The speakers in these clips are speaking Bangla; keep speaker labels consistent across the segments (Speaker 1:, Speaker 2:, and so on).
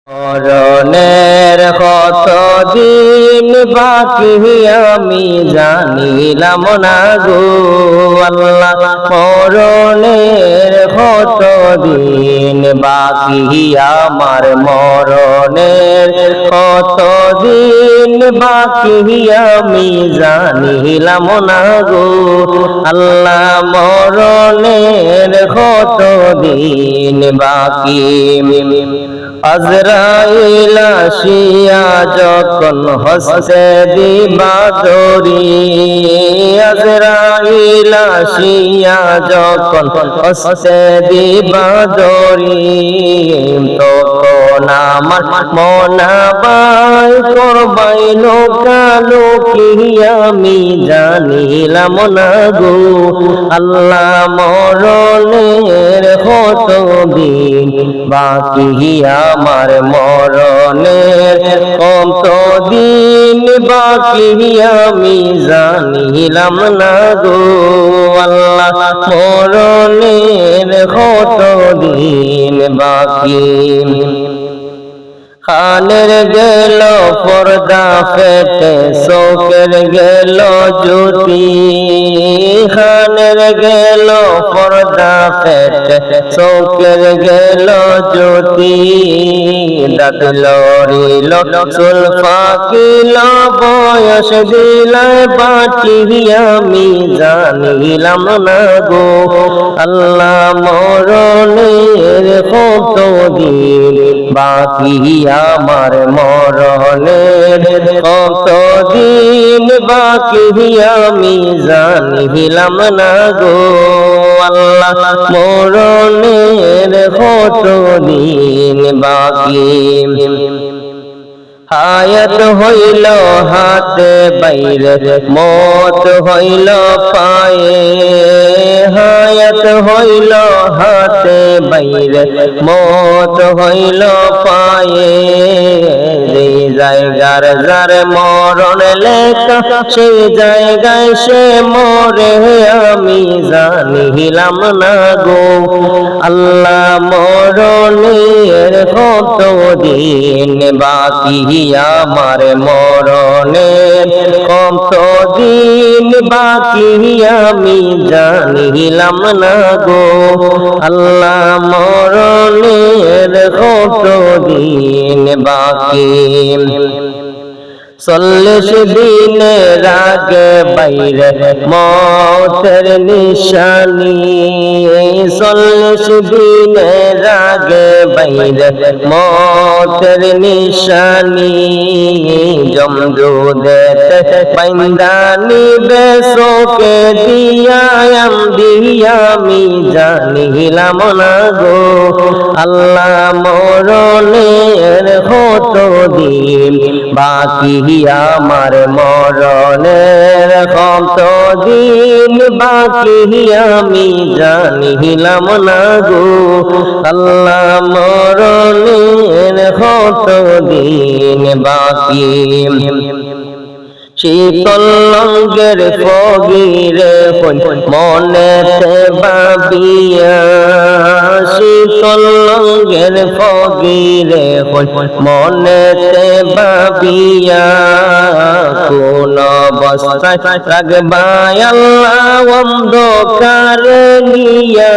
Speaker 1: মরণের কত দিন বাকি আমি জানিলাম না গো আল্লাহ। মরণের কত দিন বাকি আমার, মরণের কত দিন বাকি আমি জানিলাম না গো আল্লাহ। মরণের কত দিন বাকি। আজরাইল আসিয়া যখন হস্তে দিবা দড়ি, আজরাইল আসিয়া যখন হস্তে দিবা দড়ি, তখন আমার মনাবাই করবাই লোকালোকি আমি জানিলাম না গো আল্লাহ। মরণের কত দিন বাকি আমার, মরণের কত দিন বাকি আমি জানিলাম না গো আল্লাহ। মরণের কত দিন বাকি। কানের গেল পর্দা ফেটে, চোখের গেল জ্যোতি, কানের গেল পর্দা ফেটে, চোখের গেল জ্যোতি, দাঁত লড়িল চুল পাকিল, বয়স দিলায় বাটি আমি জানিলাম না গো আল্লাহ। মরণের কত দিন বাকি আমার, মরণের কত দিন বাকি আমি জানিলাম না গো আল্লাহ। মরণের কত দিন বাকি। হায়াত হইল হাতে বাইরে, মত হইল পায়ে, হায়াত হইল হাতে বাইরে, মত হইল পায়ে, যে জায়গার যার মরণ লেখা সেই জায়গায় সে মরে আমি জানিলাম না গো আল্লাহ। মরণের কত দিন বাকি আমার, মরণের কত দিন বাকি আমি জানিলাম না গো আল্লাহ। মরণের কত দিন বাকি। 40 দিনের আগে বাইরে মতের নিশানি, 40 দিনের আগে বাইরে মতের নিশানি, জমদুদেতে বাইন্দানি বেশোকে দিয়াম আমি জানিলাম না গো আল্লাহ। মরণের কত দিন বাকি আমার, মরণের কত দিন বাকি আমি জানিলাম না গো আল্লাহ। মরণের কত দিন বাকি। শীতল রঙের ফগিরে মনেতে ভাবিয়া, শীতল রঙের ফগিরে মনেতে ভাবিয়া, কোন অবস্থায় রাখবাই আল্লাহ অন্ধকারে নিয়া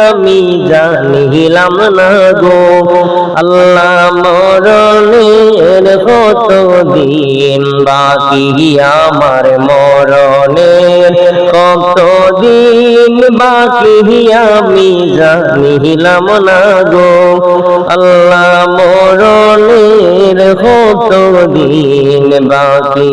Speaker 1: আমি জানিলাম না গো আল্লাহ। মরণের কত দিন বাকি আমার, মরণের কত দিন বাকি আমি জানিলাম না গো আল্লাহ। মরণের কত দিন বাকি।